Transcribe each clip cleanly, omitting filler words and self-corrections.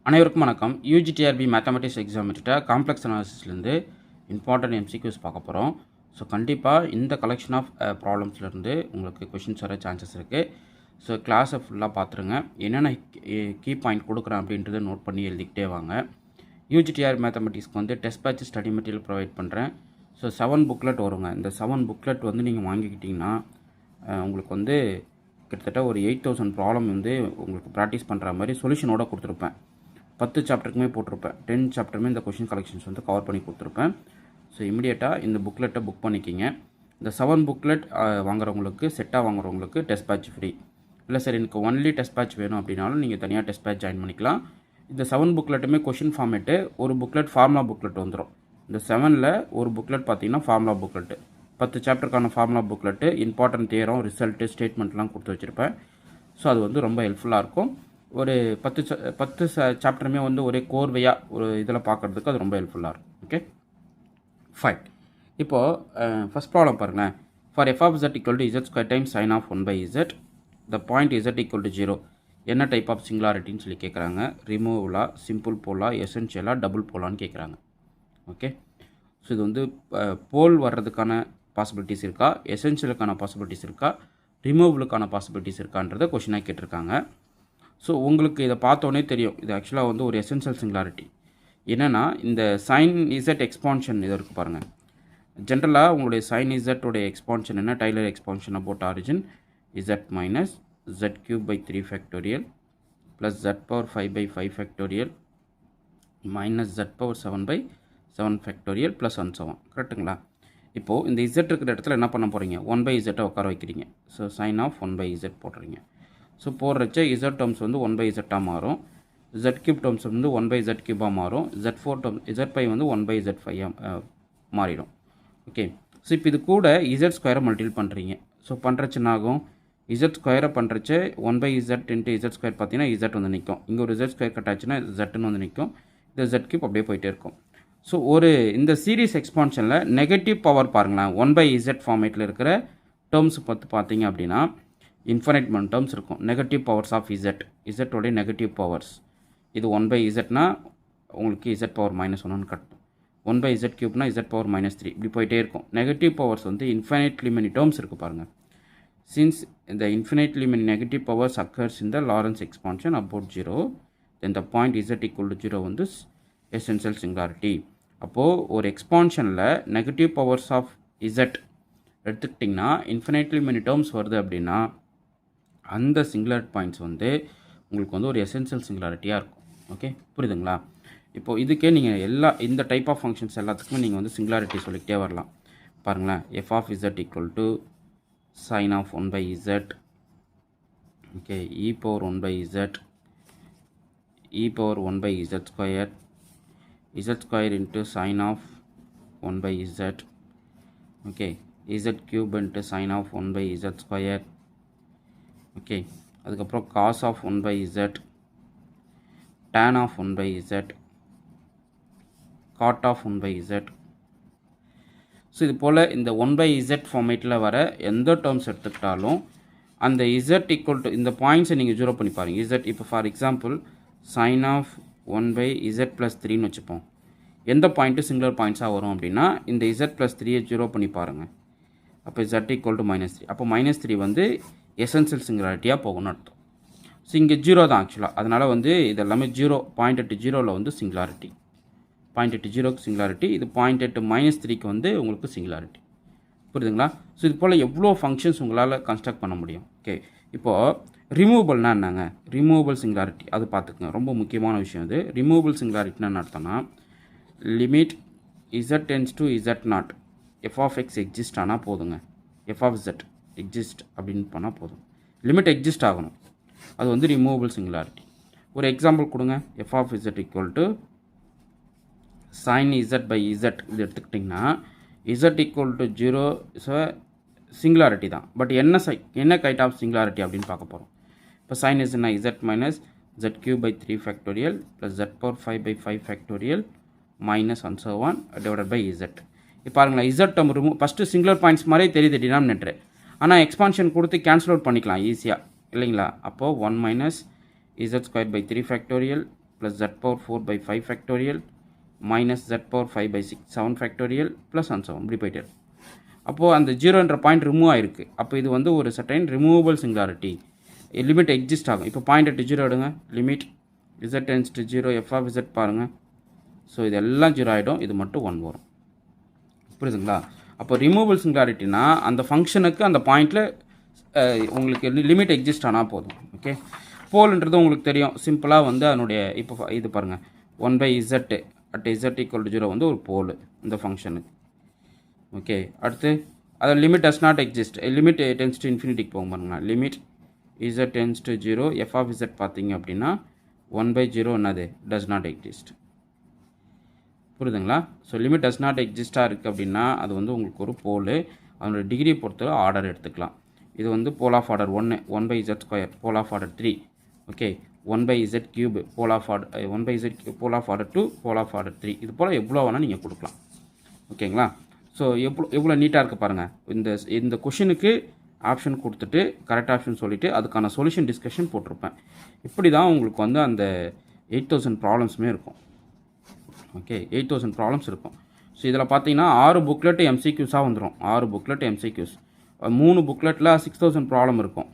அனைவருக்கும் வணக்கம். UGTRB mathematics exam வச்சுட்டு காம்ப்ளெக்ஸ் அனாலிசிஸ்லேருந்து இம்பார்ட்டன்ட் எம்சிக்யூஸ் பார்க்க போகிறோம். ஸோ கண்டிப்பாக இந்த கலெக்ஷன் ஆஃப் ப்ராப்ளம்ஸ்லேருந்து உங்களுக்கு கொஷின்ஸ் வர சான்சஸ் இருக்குது. ஸோ கிளாஸை ஃபுல்லாக பார்த்துருங்க. என்னென்ன கீ பாயிண்ட் கொடுக்குறேன் அப்படின்றத நோட் பண்ணி எழுதிக்கிட்டே வாங்க. யூஜிடிஆர் மேத்தமெட்டிக்ஸ்க்கு வந்து test batch study material provide பண்ணுறேன். ஸோ 7 புக்லெட் வருங்க. இந்த 7 புக்லெட் வந்து நீங்கள் வாங்கிக்கிட்டிங்கன்னா உங்களுக்கு வந்து கிட்டத்தட்ட ஒரு 8000 ப்ராப்ளம் வந்து உங்களுக்கு ப்ராக்டிஸ் பண்ணுற மாதிரி சொல்யூஷனோட கொடுத்துருப்பேன். 10 சாப்டருக்குமே போட்டிருப்பேன். 10 சாப்டருமே இந்த கொஷின் கலெக்ஷன்ஸ் வந்து கவர் பண்ணி கொடுத்துருப்பேன். ஸோ இமீடியட்டாக இந்த புக்லெட்டை புக் பண்ணிக்கிங்க. இந்த 7 புக்லெட் வாங்குறவங்களுக்கு, செட்டாக வாங்குறவங்களுக்கு டெஸ்ட் பேட்ச் ஃப்ரீ. இல்லை சார் எனக்கு ஒன்லி டெஸ்ட் பேட்ச் வேணும் அப்படின்னாலும் நீங்கள் தனியாக டெஸ்ட் பேட்ச் ஜாயின் பண்ணிக்கலாம். இந்த 7 புக்லெட்டுமே கொஷின் ஃபார்மேட்டு, ஒரு புக்லெட் ஃபார்முலா புக்லெட் வந்துடும். இந்த 7ல் ஒரு புக்லெட் பார்த்தீங்கன்னா ஃபார்முலா புக்லெட்டு, 10 சாப்டருக்கான formula booklet, important theorem, result, ஸ்டேட்மெண்ட்லாம் கொடுத்து வச்சுருப்பேன். ஸோ அது வந்து ரொம்ப ஹெல்ப்ஃபுல்லாக இருக்கும். ஒரு 10 சாப்டருமே வந்து ஒரே கோர்வையாக ஒரு இதில் பார்க்குறதுக்கு அது ரொம்ப ஹெல்ப்ஃபுல்லாக இருக்கும். Okay fine. இப்போது ஃபஸ்ட் ப்ராப்ளம் பாருங்களேன். For f of z equal to z square time sine of 1/z the point z equal to 0. என்ன டைப் ஆஃப் சிங்குலாரிட்டின்னு சொல்லி கேட்குறாங்க. ரிமூவலா, சிம்பிள் போலா, எசென்ஷியலாக, டபுள் போலான்னு கேட்குறாங்க. ஓகே, ஸோ இது வந்து போல் வர்றதுக்கான பாசிபிலிட்டிஸ் இருக்கா, எசென்ஷியலுக்கான பாசிபிலிட்டிஸ் இருக்கா, ரிமூவலுக்கான பாசிபிலிட்டிஸ் இருக்கான்றதை கொஷினாக கேட்டிருக்காங்க. ஸோ உங்களுக்கு இதை பார்த்தோன்னே தெரியும், இது ஆக்சுவலாக வந்து ஒரு எசென்ஷியல் சிங்குலாரிட்டி. என்னென்னா இந்த சைன் இசட் எக்ஸ்பான்ஷன் இது இருக்குது பாருங்கள். ஜென்ரலாக உங்களுடைய சைன் இசட்டோடைய எக்ஸ்பான்ஷன் என்ன, Taylor expansion about origin z minus z³ / 3 factorial plus z⁵/5 factorial minus z⁴ factorial plus and so on. கரெக்டுங்களா? இப்போது இந்த இசட் இருக்கிற இடத்துல என்ன பண்ண போகிறீங்க, 1/z உட்கார வைக்கிறீங்க. ஸோ சைன் ஆஃப் 1/z போட்டுறீங்க. ஸோ போடுறச்ச z டேர்ம்ஸ் வந்து 1/z மாறும், z³ டேர்ம்ஸ் வந்து 1/z³ மாறும், z4 டேர்ம் z5 வந்து 1/z5 மாறிடும். ஓகே, ஸோ இப்போ இது கூட z ஸ்கொயரை மல்டிபிள் பண்ணுறீங்க. ஸோ பண்ணுறச்சுன்னா ஆகும், z ஸ்கொயரை பண்ணுறச்ச 1/z × z ஸ்கொயர் பார்த்தீங்கன்னா z வந்து நிற்கும். இங்கே ஒரு z ஸ்கொயர் கட் ஆச்சுன்னா zன்னு வந்து நிற்கும். இந்த z³ அப்படியே போயிட்டே இருக்கும். ஸோ ஒரு இந்த சீரீஸ் எக்ஸ்பான்ஷனில் நெகட்டிவ் பவர் பாருங்களேன், 1/z ஃபார்மேட்டில் இருக்கிற டேர்ம்ஸ் பார்த்தீங்க அப்படின்னா இன்ஃபைனைட் டேர்ம்ஸ் இருக்கும். நெகட்டிவ் பவர்ஸ் ஆஃப் இசட்டோடைய நெகட்டிவ் பவர்ஸ். இது 1/zனா உங்களுக்கு z⁻−1 கட்டும், 1/z³ z⁻−3 இப்படி போயிட்டே இருக்கும். நெகட்டிவ் பவர்ஸ் வந்து இன்ஃபைனைட்லி மெனி டேர்ம்ஸ் இருக்குது பாருங்கள். சின்ஸ் இந்த infinitely many negative powers occurs in the Lawrence expansion about 0, then the point z equal to 0 வந்து எசென்ஷியல் சிங்குலாரிட்டி. அப்போது ஒரு எக்ஸ்பான்ஷனில் நெகட்டிவ் பவர்ஸ் ஆஃப் z எடுத்துக்கிட்டிங்கன்னா இன்ஃபினைட்லி மெனி டேர்ம்ஸ் வருது அப்படின்னா அந்த சிங்குலார் பாயிண்ட்ஸ் வந்து உங்களுக்கு வந்து ஒரு எசென்ஷியல் சிங்குலாரிட்டியாக இருக்கும். ஓகே, புரியுதுங்களா? இப்போது இதுக்கே நீங்கள் இந்த டைப் ஆஃப் ஃபங்க்ஷன்ஸ் எல்லாத்துக்குமே நீங்கள் வந்து சிங்குலாரிட்டி சொல்லிக்கிட்டே வரலாம். பாருங்களேன், f of z equal to sine of 1/z, okay, e⁻1/z, e⁻1/z square, z square into sine of 1/z, okay, z³ into sine of 1/z square, okay, அதுக்கப்புறம் cos of 1/z, tan of 1/z, cot of 1/z. So இது போல் இந்த 1/z ஃபார்மேட்டில் வர எந்த terms எடுத்துக்கிட்டாலும் அந்த z equal to இந்த பாயிண்ட்ஸை நீங்கள் ஜீரோ பண்ணி பாருங்கள். z இப்போ ஃபார் எக்ஸாம்பிள் சைன் ஆஃப் 1/z+3ன்னு வச்சுப்போம். எந்த பாயிண்ட்டு சிங்குலர் பாயிண்ட்ஸாக வரும் அப்படின்னா இந்த z+3யை ஜீரோ பண்ணி பாருங்கள். அப்போ z ஈக்குவல் டு -3. அப்போ -3 வந்து எசென்ஷியல் சிங்குலாரிட்டியாக போகணும்னு அர்த்தம். ஸோ இங்கே 0 தான் ஆக்சுவலாக, அதனால் வந்து இது எல்லாமே 0, 0.8 வந்து சிங்குலாரிட்டி, 0.8 சிங்குலாரிட்டி. இது 0.8 வந்து உங்களுக்கு சிங்குலாரிட்டி. புரியுதுங்களா? ஸோ இது போல் எவ்வளோ ஃபங்க்ஷன்ஸ் உங்களால் கன்ஸ்ட்ரக்ட் பண்ண முடியும். ஓகே, இப்போது ரிமூவபிள்னா என்னங்க, ரிமூவபிள் சிங்குலாரிட்டி அது பார்த்துக்குங்க, ரொம்ப முக்கியமான விஷயம் இது. ரிமூவபிள் சிங்குலாரிட்டினா என்ன அர்த்தம்னா, limit z tends to z0 f of x exist ஆனால் போதுங்க. f ஆஃப் z எக்ஸிஸ்ட் அப்படின்னு பண்ணால் போதும், லிமிட் எக்ஸிஸ்ட் ஆகணும். அது வந்து ரிமூவபிள் சிங்குலாரிட்டி. ஒரு எக்ஸாம்பிள் கொடுங்க. f of z equal to sine z/z இது எடுத்துக்கிட்டிங்கன்னா z ஈக்குவல் டு 0 சிங்குலாரிட்டி தான். பட் என்ன கைட் ஆஃப் சிங்குலாரிட்டி அப்படின்னு பார்க்க போகிறோம். இப்போ சைன் இஸ்னா z minus z³ / 3 factorial plus z⁴/5 factorial minus and so on divided by z. இப்போ பாருங்களேன், z term first singular points மாதிரியே தெரியுது டினாமினேட்டர், ஆனால் எக்ஸ்பான்ஷன் கொடுத்து கேன்சல் அவுட் பண்ணிக்கலாம் ஈஸியாக இல்லைங்களா? அப்போது 1 - z² / 3 factorial plus z power 4 by 5 factorial minus z power 5 by 6 7 factorial plus and so on இப்படி போயிட்டே இருக்கு. அப்போது அந்த ஜீரோன்ற பாயிண்ட் ரிமூவ் ஆகிருக்கு. அப்போ இது வந்து ஒரு certain removable singularity, limit exist ஆகும். இப்போ பாயிண்ட் எட்டு ஜீரோ எடுங்க, limit z tends to zero f of z பாருங்கள். ஸோ இதெல்லாம் ஜீரோ ஆகிடும், இது மட்டும் 1 வரும். புரியுதுங்களா? அப்போ ரிமூவபிள் சிங்குலாரிட்டினா அந்த ஃபங்க்ஷனுக்கு அந்த பாயிண்டில் உங்களுக்கு லிமிட் எக்ஸிஸ்ட் ஆனால் போதும். ஓகே, போல்ன்றது உங்களுக்கு தெரியும், சிம்பிளாக வந்து அதனுடைய இப்போ இது பாருங்கள் 1/z at z equal to 0 வந்து ஒரு போல் இந்த ஃபங்க்ஷனுக்கு. ஓகே, அடுத்து அது limit does not exist, limit tends to இன்ஃபினிட்டிக்கு போகும் பாருங்களா. Limit z tends to 0 f of z பார்த்தீங்க அப்படின்னா 1/0 என்னது டஸ் நாட் எக்ஸிஸ்ட். புரியுதுங்களா? ஸோ லிமிட் டஸ் நாட் எக்ஸிஸ்டாக இருக்குது அப்படின்னா அது வந்து உங்களுக்கு ஒரு போல், அதனோட டிகிரி பொறுத்து ஆர்டர் எடுத்துக்கலாம். இது வந்து pole of order 1 1/z², pole of order 3, okay 1/z³ pole of order 1/z pole of order 2 pole of order 3, இது போல் எவ்வளோ வேணால் நீங்கள் கொடுக்கலாம். ஓகேங்களா? ஸோ எவ்வளோ நீட்டாக இருக்குது பாருங்கள். இந்த கொஷினுக்கு ஆப்ஷன் கொடுத்துட்டு கரெக்ட் ஆப்ஷன் சொல்லிவிட்டு அதுக்கான சொல்யூஷன் டிஸ்கஷன் போட்டிருப்பேன். இப்படி தான் உங்களுக்கு வந்து அந்த 8000 ப்ராப்ளம்ஸுமே இருக்கும். ஓகே, 8000 ப்ராப்ளம்ஸ் இருக்கும். ஸோ இதில் பார்த்தீங்கன்னா 6 புக்லெட் எம்சிக்யூஸாக வந்துடும். 6 புக்லெட் எம்சிக்யூஸ், 3 புக்லெட்டில் 6000 ப்ராப்ளம் இருக்கும்.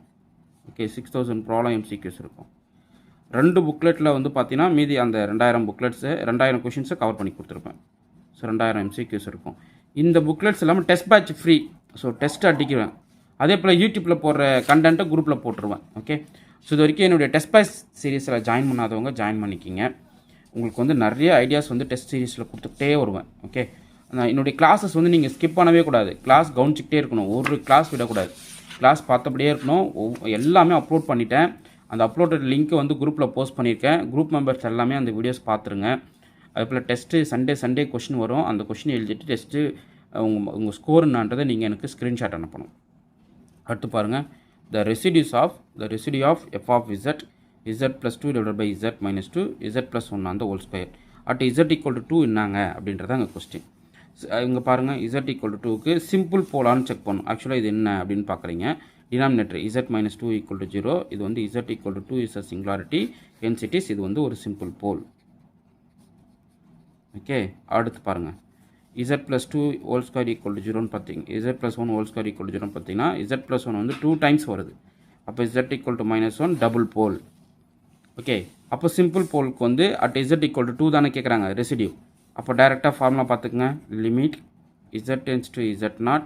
ஓகே, 6000 ப்ராப்ளம் எம்சிக்யூஸ் இருக்கும். 2 புக்லெட்டில் வந்து பார்த்தீங்கன்னா மீதி அந்த 2000 புக்லெட்ஸு 2000 கொஷின்ஸை கவர் பண்ணி கொடுத்துருப்பேன். ஸோ 2000 எம்சிக்யூஸ் இருக்கும். இந்த புக்லெட்ஸ் இல்லாமல் test batch free. So test அடிக்குவேன். அதே போல் யூடியூப்பில் போடுற கண்டென்ட்டை குரூப்பில் போட்டுருவேன். ஓகே, ஸோ இது வரைக்கும் என்னுடைய டெஸ்ட் பேட்ச் சீரீஸில் ஜாயின் பண்ணாதவங்க ஜாயின் பண்ணிக்கிங்க. உங்களுக்கு வந்து நிறைய ஐடியாஸ் வந்து டெஸ்ட் சீரீஸில் கொடுத்துக்கிட்டே வருவேன். ஓகே, என்னுடைய கிளாஸஸ் வந்து நீங்கள் ஸ்கிப் பண்ணவே கூடாது. கிளாஸ் கவனிச்சிக்கிட்டே இருக்கணும், ஒரு கிளாஸ் விடக்கூடாது. கிளாஸ் பார்த்தபடியே இருக்கணும். எல்லாமே அப்லோட் பண்ணிட்டேன். அந்த அப்லோடட் லிங்க்கை வந்து குரூப்பில் போஸ்ட் பண்ணியிருக்கேன். குரூப் மெம்பர்ஸ் எல்லாமே அந்த வீடியோஸ் பார்த்துருங்க. அதுபோல் டெஸ்ட்டு சண்டே கொஷின் வரும். அந்த கொஷின் எழுதிட்டு டெஸ்ட்டு உங்கள் ஸ்கோர் என்னான்றதை நீங்கள் எனக்கு ஸ்க்ரீன்ஷாட் அனுப்பணும். அடுத்து பாருங்கள், the residue of f of z plus 2 divided by z minus 2 z plus 1 on the whole square at z equal to 2 என்னங்க அப்படின்றத அங்கே கொஸ்டின். இங்கே பாருங்கள், z equal to 2க்கு சிம்பிள் போலான்னு செக் பண்ணும். ஆக்சுவலாக இது என்ன அப்படின்னு பார்க்குறீங்க. Denominator z minus 2 equal to 0, இது வந்து z equal to 2 is a singularity, hence it is, இது வந்து ஒரு சிம்பிள் போல். ஓகே, அடுத்து பாருங்கள், z plus 2 whole square equal to 0ன்னு பார்த்தீங்க, z plus 1 whole square equal to 0ன்னு பார்த்தீங்கன்னா z plus 1 வந்து 2 டைம்ஸ் வருது. அப்போ z equal to -1 double pole. Okay, அப்போ சிம்பிள் போலுக்கு வந்து அட் z equal to 2 தானே கேட்குறாங்க ரெசிடியூ. அப்போ டைரெக்டாக ஃபார்முலா பார்த்துக்குங்க. Limit z tends to z0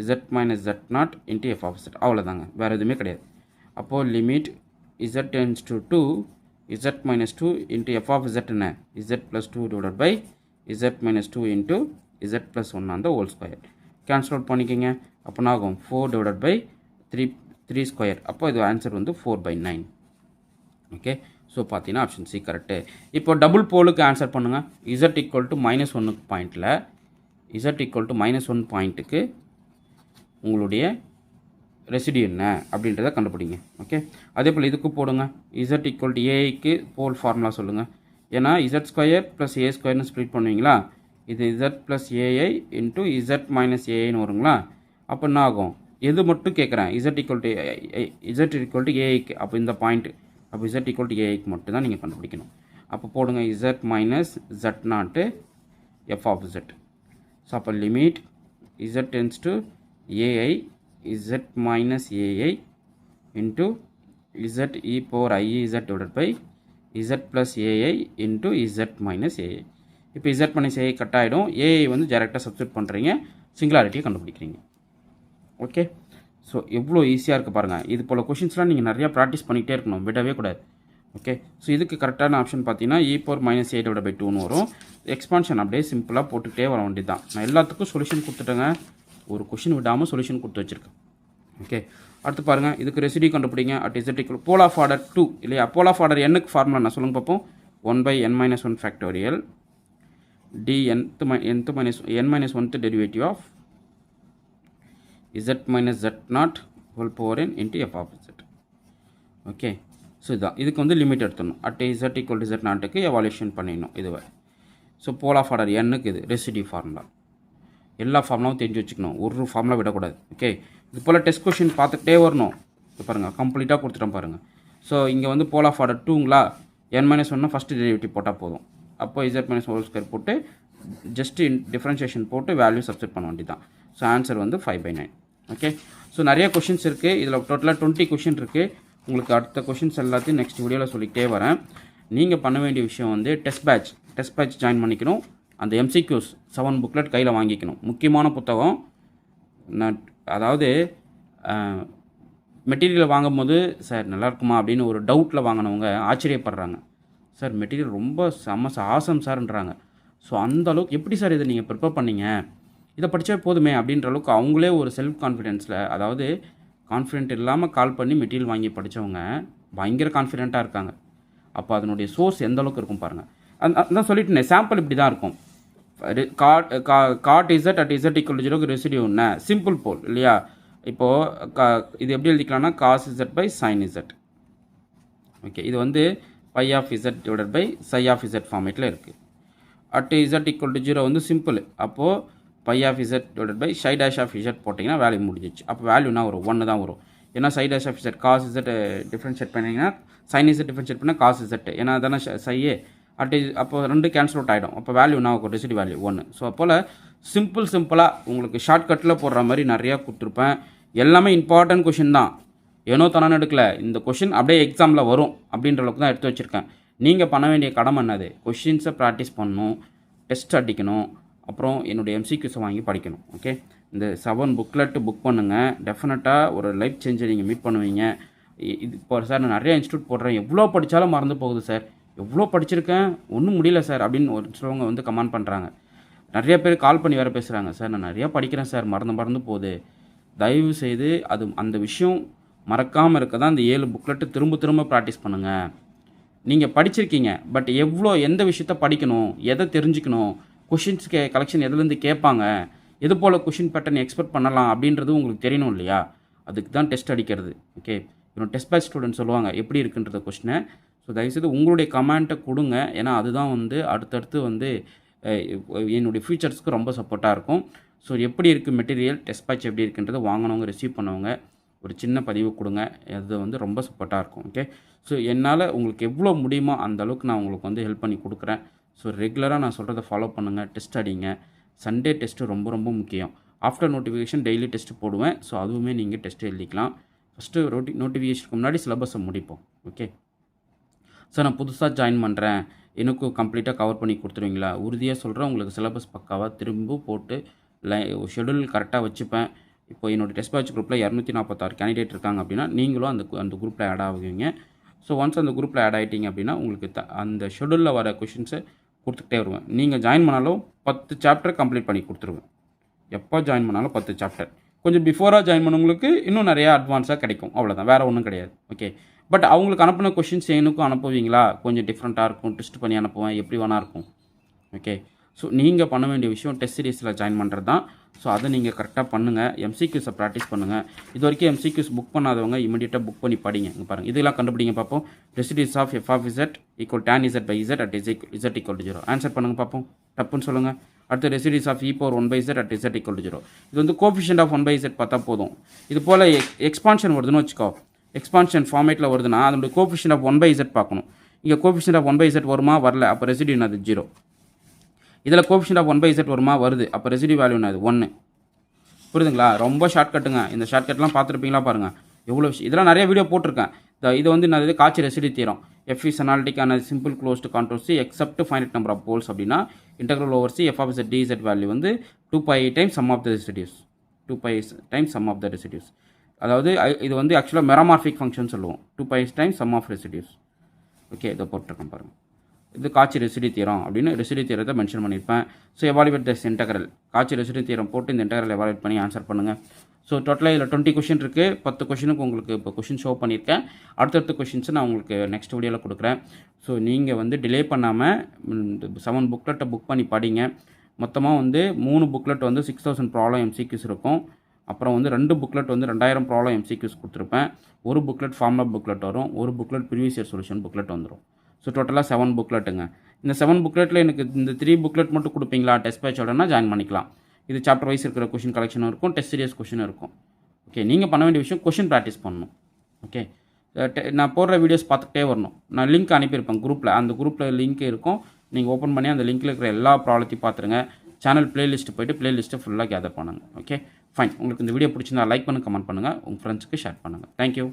z minus z0 into f of z, அவ்வளோதாங்க, வேறு எதுவுமே கிடையாது. அப்போது limit z tends to 2 z minus 2 into f of z என்ன z plus 2 divided by z minus 2 into z plus 1 on the whole square. Cancel out பண்ணிக்கோங்க. அப்போ ஆகும் 4 divided by 3 square. அப்போ இது ஆன்சர் வந்து 4/9. ஓகே, ஸோ பார்த்தீங்கன்னா option C correct. இப்போ double போலுக்கு answer பண்ணுங்கள். z equal to -1 பாயிண்டில் z equal to -1 பாயிண்ட்டுக்கு உங்களுடைய ரெசிடியூ என்ன அப்படின்றத கண்டுபிடிங்க. ஓகே, அதே போல் இதுக்கு போடுங்க. z equal to aக்கு போல் ஃபார்முலா சொல்லுங்கள். ஏன்னா z² + a² ஸ்ப்ளிட் பண்ணுவீங்களா, இது z + ai into z minus aiன்னு வருங்களா. அப்போ என்ன ஆகும், எது மட்டும் கேட்குறேன், z equal to aக்கு. அப்போ இந்த பாயிண்ட்டு, அப்போ z equal to aக்கு மட்டும் தான் நீங்கள் கண்டுபிடிக்கணும். அப்போ போடுங்க z minus z0 f of z. So அப்போ limit z tends to ai z minus ai into z e power iez divided by z plus ai into z minus ai. இப்போ z minus ai cut ஆகிடும். ai வந்து டைரெக்டாக substitute பண்ணுறீங்க, சிங்குலாரிட்டியை கண்டுபிடிக்கிறீங்க. Okay, so எவ்வளோ ஈஸியாக இருக்குது பாருங்கள். இது போல் கொஷின்ஸ்லாம் நீங்கள் நிறையா ப்ராக்டிஸ் பண்ணிகிட்டே இருக்கணும், விடவே கூடாது. ஓகே, ஸோ இதுக்கு கரெக்டான ஆப்ஷன் பார்த்தீங்கன்னா e power minus a divided by 2ன்னு வரும். எக்ஸ்பான்ஷன் அப்படியே சிம்பிளாக போட்டுக்கிட்டே வர வேண்டியது தான். நான் எல்லாத்துக்கும் சொல்யூஷன் கொடுத்துட்டேங்க, ஒரு கொஷின் விடாமல் சொல்யூஷன் கொடுத்து வச்சுருக்கேன். ஓகே, அடுத்து பாருங்கள், இதுக்கு ரெசிடியூ கண்டுபிடிங்க. At z equal pole of order 2 இல்லையா. போல் ஆஃப் ஆர்டர் என்னுக்கு ஃபார்முலா நான் சொல்லுங்க பார்ப்போம். 1/n-1 factorial d n-1th derivative of z minus z0 whole power n into f of z. Okay, so இதுதான். இதுக்கு வந்து லிமிட் எடுத்துடணும். அட் z equal to z0க்கு எவாலுவேஷன் பண்ணிடணும் இதுவே. ஸோ போல் ஆஃப் ஆர்டர் என்னுக்கு இது ரெசிடியூ ஃபார்முலா. எல்லா ஃபார்முலாவும் தெரிஞ்சு வச்சுக்கணும், ஒரு ஃபார்முலா விடக்கூடாது. ஓகே, இது போல் டெஸ்ட் கொஷின் பார்த்துக்கிட்டே வரணும். இப்போ பாருங்கள், கம்ப்ளீட்டாக கொடுத்துட்டோம் பாருங்கள். ஸோ இங்கே வந்து pole of order 2ங்களா, n minus ஒன்னா ஃபஸ்ட்டு டெரிவேட்டிவ் போட்டால் போதும். அப்போ z மைனஸ் ஹோல் ஸ்கொயர் போட்டு ஜஸ்ட்டு டிஃப்ரென்ஷியேஷன் போட்டு வேல்யூ சப்ஸ்டிட் பண்ண வேண்டி தான். ஸோ ஆன்சர் வந்து 5/9. ஓகே, ஸோ நிறைய கொஷின்ஸ் இருக்குது. இதில் டோட்டலாக 20 கொஷின் இருக்குது. உங்களுக்கு அடுத்த கொஷின்ஸ் எல்லாத்தையும் நெக்ஸ்ட் வீடியோவில் சொல்லிக்கிட்டே வரேன். நீங்கள் பண்ண வேண்டிய விஷயம் வந்து டெஸ்ட் பேட்ச் ஜாயின் பண்ணிக்கணும். அந்த MCQs 7 புக்லெட் கையில் வாங்கிக்கணும். முக்கியமான புத்தகம். அதாவது மெட்டீரியல் வாங்கும்போது சார் நல்லாயிருக்குமா அப்படின்னு ஒரு டவுட்டில் வாங்கினவங்க ஆச்சரியப்படுறாங்க. சார் மெட்டீரியல் ரொம்ப ஆசம் சார்ன்றாங்க. ஸோ அந்த அளவுக்கு எப்படி சார் இதை நீங்கள் ப்ரிப்பேர் பண்ணீங்க, இதை படித்தா போதுமே அப்படின்ற அளவுக்கு அவங்களே ஒரு செல்ஃப் கான்ஃபிடென்ஸில், அதாவது கான்ஃபிடென்ட் இல்லாமல் கால் பண்ணி மெட்டீரியல் வாங்கி படித்தவங்க பயங்கர கான்ஃபிடென்ட்டாக இருக்காங்க. அப்போ அதனுடைய சோர்ஸ் எந்த அளவுக்கு இருக்கும் பாருங்கள். அதான் சொல்லிட்டு சாம்பிள் இப்படி தான் இருக்கும். Cot z at z equal 0 residue என்ன சிம்பிள் போல் இல்லையா. இப்போது இது எப்படி எழுதிக்கலாம்னா cos z by sine z. Okay, இது வந்து phi of z divided by psi of z ஃபார்மேட்டில் இருக்குது. அட் இசட் ஈக்குவல் டு 0 வந்து சிம்பிள். அப்போது phi of z divided by psi dash of z போட்டிங்கன்னா வேல்யூ முடிஞ்சிச்சு. அப்போ வேல்யூனா வரும் 1 தான் வரும். ஏன்னா psi dash of z cos z differentiate பண்ணிங்கன்னா சைன் இசட் டிஃப்ரென்ஷியேட் பண்ணால் காஸ் இசட், ஏன்னா தானே சையே அப்போ 2 கேன்சல் அவுட் ஆகிடும். அப்போ வேல்யூனா ஒரு ரெசிடி வேல்யூ 1. ஸோ அப்போல் சிம்பிளாக உங்களுக்கு ஷார்ட்கட்டில் போடுற மாதிரி நிறையா கொடுத்துருப்பேன். எல்லாமே இம்பார்ட்டன்ட் கொஷின் தான், ஏனோ தானே எடுக்கல. இந்த கொஷின் அப்படியே எக்ஸாமில் வரும் அப்படின்ற அளவுக்கு தான் எடுத்து வச்சுருக்கேன். நீங்கள் பண்ண வேண்டிய கடமை என்னது, கொஷின்ஸை ப்ராக்டிஸ் பண்ணணும், டெஸ்ட் அடிக்கணும், அப்புறம் என்னுடைய MCQஸை வாங்கி படிக்கணும். ஓகே, இந்த 7 புக்லெட்டு புக் பண்ணுங்கள். டெஃபினட்டாக ஒரு லைஃப் சேஞ்சை நீங்கள் மீட் பண்ணுவீங்க. இது இப்போ சார் நான் நிறையா இன்ஸ்டியூட் போடுறேன், எவ்வளோ படித்தாலும் மறந்து போகுது சார், எவ்வளோ படிச்சிருக்கேன் ஒன்றும் முடியல சார் அப்படின்னு ஒரு சிலவங்க வந்து கமெண்ட் பண்ணுறாங்க. நிறைய பேர் கால் பண்ணி வேறு பேசுகிறாங்க, சார் நான் நிறையா படிக்கிறேன் சார், மறந்து போகுது. தயவு செய்து அந்த விஷயம் மறக்காமல் இருக்க தான் இந்த 7 புக்லெட்டு திரும்ப ப்ராக்டிஸ் பண்ணுங்கள். நீங்கள் படிச்சிருக்கீங்க, பட் எந்த விஷயத்த படிக்கணும், எதை தெரிஞ்சுக்கணும், கொஷின்ஸ் கலெக்ஷன் எதுலேருந்து கேட்பாங்க, எது போல் கொஷின் பேட்டர்ன் எக்ஸ்பெக்ட் பண்ணலாம் அப்படின்றது உங்களுக்கு தெரியணும் இல்லையா. அதுக்கு தான் டெஸ்ட் அடிக்கிறது. ஓகே, இன்னும் டெஸ்ட் பேட்ச் ஸ்டூடெண்ட் சொல்லுவாங்க எப்படி இருக்குன்றத கொஷினை. ஸோ தயவுசெய்து உங்களுடைய கமெண்ட்டை கொடுங்க, ஏன்னா அதுதான் வந்து அடுத்தடுத்து வந்து என்னுடைய ஃபியூச்சர்ஸ்க்கு ரொம்ப சப்போர்ட்டாக இருக்கும். ஸோ எப்படி இருக்குது மெட்டீரியல், டெஸ்ட் பேட்ச் எப்படி இருக்குன்றதை வாங்கினவங்க ரிசீவ் பண்ணவங்க ஒரு சின்ன பதிவு கொடுங்க, அது வந்து ரொம்ப சப்போர்ட்டாக இருக்கும். ஓகே, ஸோ என்னால் உங்களுக்கு எவ்வளோ முடியுமோ அந்த அளவுக்கு நான் உங்களுக்கு வந்து ஹெல்ப் பண்ணி கொடுக்குறேன். ஸோ ரெகுலராக நான் சொல்கிறத ஃபாலோ பண்ணுங்கள், டெஸ்ட் அடிங்க. சண்டே டெஸ்ட்டு ரொம்ப முக்கியம். ஆஃப்டர் நோட்டிஃபிகேஷன் டெய்லி டெஸ்ட்டு போடுவேன். ஸோ அதுவுமே நீங்கள் டெஸ்ட்டு எழுதிக்கலாம். ஃபஸ்ட்டு நோட்டிஃபிகேஷனுக்கு முன்னாடி சிலபஸை முடிப்போம். ஓகே, சார் நான் புதுசாக ஜாயின் பண்ணுறேன், எனக்கும் கம்ப்ளீட்டாக கவர் பண்ணி கொடுத்துருவீங்களா? உறுதியாக சொல்கிறேன், உங்களுக்கு சிலபஸ் பக்காவாக திரும்ப போட்டு ஷெடியூல் கரெக்டாக வச்சுப்பேன். இப்போ என்னோடய டெஸ்ட் பேட்ச் குரூப்பில் 246 கேண்டிடேட் இருக்காங்க அப்படின்னா நீங்களும் அந்த குரூப்பில் ஆட் ஆகுவீங்க. ஸோ ஒன்ஸ் அந்த குரூப்பில் ஆட் ஆகிட்டீங்க அப்படின்னா உங்களுக்கு அந்த ஷெடியூலில் வர கொஷின்ஸை கொடுத்துக்கிட்டே வருவேன். நீங்கள் ஜாயின் பண்ணாலும் 10 சாப்டர் கம்ப்ளீட் பண்ணி கொடுத்துருவேன். எப்போ ஜாயின் பண்ணாலும் 10 சாப்டர். கொஞ்சம் பிஃபோராக ஜாயின் பண்ணவங்களுக்கு இன்னும் நிறையா அட்வான்ஸாக கிடைக்கும், அவ்வளோதான், வேறு ஒன்றும் கிடையாது. ஓகே, பட் அவங்களுக்கு அனுப்பின கொஷின்ஸ் எனக்கும் அனுப்புவீங்களா? கொஞ்சம் டிஃப்ரெண்ட்டாக இருக்கும், டெஸ்ட் பண்ணி அனுப்புவேன், எப்படி வேணா இருக்கும். ஓகே, ஸோ நீங்கள் பண்ண வேண்டிய விஷயம் டெஸ்ட் சீரீஸில் ஜாயின் பண்ணுறது தான். ஸோ அதை நீங்கள் கரெக்டாக பண்ணுங்கள், MCQஸை ப்ராக்டிஸ் பண்ணுங்கள். இது வரைக்கும் MCQஸ் புக் பண்ணாதவங்க இமீடியட்டாக புக் பண்ணி படிங்க. இங்கே பாருங்கள், இதெல்லாம் கண்டுபிடிங்க பார்ப்போம். Residues of f of z equal tan z by z at z equal to 0. Answer பண்ணுங்கள் பார்ப்போம், டப்புன்னு சொல்லுங்கள். அடுத்து residues of e power 1 by z at z equal to 0. இது வந்து கோஎஃபிஷியன்ட் ஆஃப் 1 by z பார்த்தா போதும். இது போல் எக்ஸ்பான்ஷன் வருதுன்னு வச்சுக்கோ, எக்ஸ்பான்ஷன் ஃபார்மேட்டில் வருதுன்னா அதனுடைய கோஎஃபிஷியன்ட் ஆஃப் 1 by z பார்க்கணும். இங்கே கோஎஃபிஷியன்ட் ஆஃப் 1 by z வருமா, வரல, அப்போ ரெசிடியூ என்னது 0. இதில் கோஎஃபிஷியன்ட் ஆஃப் 1 by z வருமா, வருது, அப்போ ரெசிடியூ வேல்யூ என்னது 1. புரியுதுங்களா? ரொம்ப ஷார்ட்கட்டுங்க. இந்த ஷார்ட்கட்லாம் பார்த்துருப்பீங்களா பாருங்கள், எவ்வளோ விஷயம். இதெல்லாம் நிறைய வீடியோ போட்டிருக்கேன். இது வந்து என்னது, காட்சி residue theorem. F is analytic and a simple closed contour C except finite number of poles அப்படின்னா integral over C f of z dz value வந்து 2π times sum of the residues. 2π times sum of the residues. அதாவது இது வந்து ஆக்சுவலாக மெராமார்பிக் function சொல்லுவோம். 2π times sum of residues. Okay, இதை போட்டிருக்கேன் பாருங்கள். இது காட்சி ரெசிடியூ தியரம் அப்படின்னு ரெசிடியூ தியரத்தை மென்ஷன் பண்ணியிருப்பேன். ஸோ எவாலுவேட் திஸ் இன்டெக்ரல், காட்சி ரெசிடியூ தியரம் போட்டு இந்த இன்டெக்ரல் எவாலுவேட் பண்ணி ஆன்சர் பண்ணுங்கள். ஸோ டோட்டலாக இதில் 20 கொஷின் இருக்குது. 10 கொஷினுக்கு உங்களுக்கு இப்போ கொஷின் ஷோ பண்ணியிருக்கேன். அடுத்தடுத்த கொஷின்ஸை நான் உங்களுக்கு நெக்ஸ்ட் வீடியோவில் கொடுக்குறேன். ஸோ நீங்கள் வந்து டிலே பண்ணாமல் 7 புக்லெட்டை புக் பண்ணி படிங்க. மொத்தமாக வந்து 3 புக்லெட் வந்து 6000 ப்ராப்ளம் MCQs இருக்கும். அப்புறம் வந்து 2 புக்லெட் வந்து 2000 ப்ராப்ளம் MCQs கொடுத்துருப்பேன். ஒரு புக்லெட் ஃபார்முலா புக்லெட் வரும், ஒரு booklet previous year solution booklet வந்துடும். ஸோ டோட்டலாக 7 புக்லெட்டுங்க. இந்த 7 புக்லெட்டில் எனக்கு இந்த 3 புக்லெட் மட்டும் கொடுப்பீங்களா டெஸ்ட் பேட்சோடனா ஜாயின் பண்ணிக்கலாம். இது சாப்டர் வைஸ் இருக்கிற கொஷின் கலெக்ஷனும் இருக்கும், டெஸ்ட் சீரியஸ் கொஷினும் இருக்கும். ஓகே, நீங்கள் பண்ண வேண்டிய விஷயம் கொஷின் ப்ராக்டிஸ் பண்ணணும். ஓகே, நான் போடுற வீடியோஸ் பார்த்துக்கிட்டே வரணும். நான் லிங்க் அனுப்பியிருப்பேன் குரூப்பில், அந்த குரூப்பில் லிங்க் இருக்கும். நீங்கள் ஓப்பன் பண்ணி அந்த லிங்க்கில் இருக்கிற எல்லா ப்ராப்ளத்தையும் பார்த்துருங்க. சேனல் பிளேலிஸ்ட்டு போய்ட்டு பிளேலிஸ்ட்டை ஃபுல்லாக கேதர் பண்ணுங்கள். Okay fine. உங்களுக்கு இந்த வீடியோ பிடிச்சிருந்தா லைக் பண்ணுங்கள், கமெண்ட் பண்ணுங்கள், உங்கள் ஃப்ரெண்ட்ஸுக்கு ஷேர் பண்ணுங்கள். தேங்க்யூ.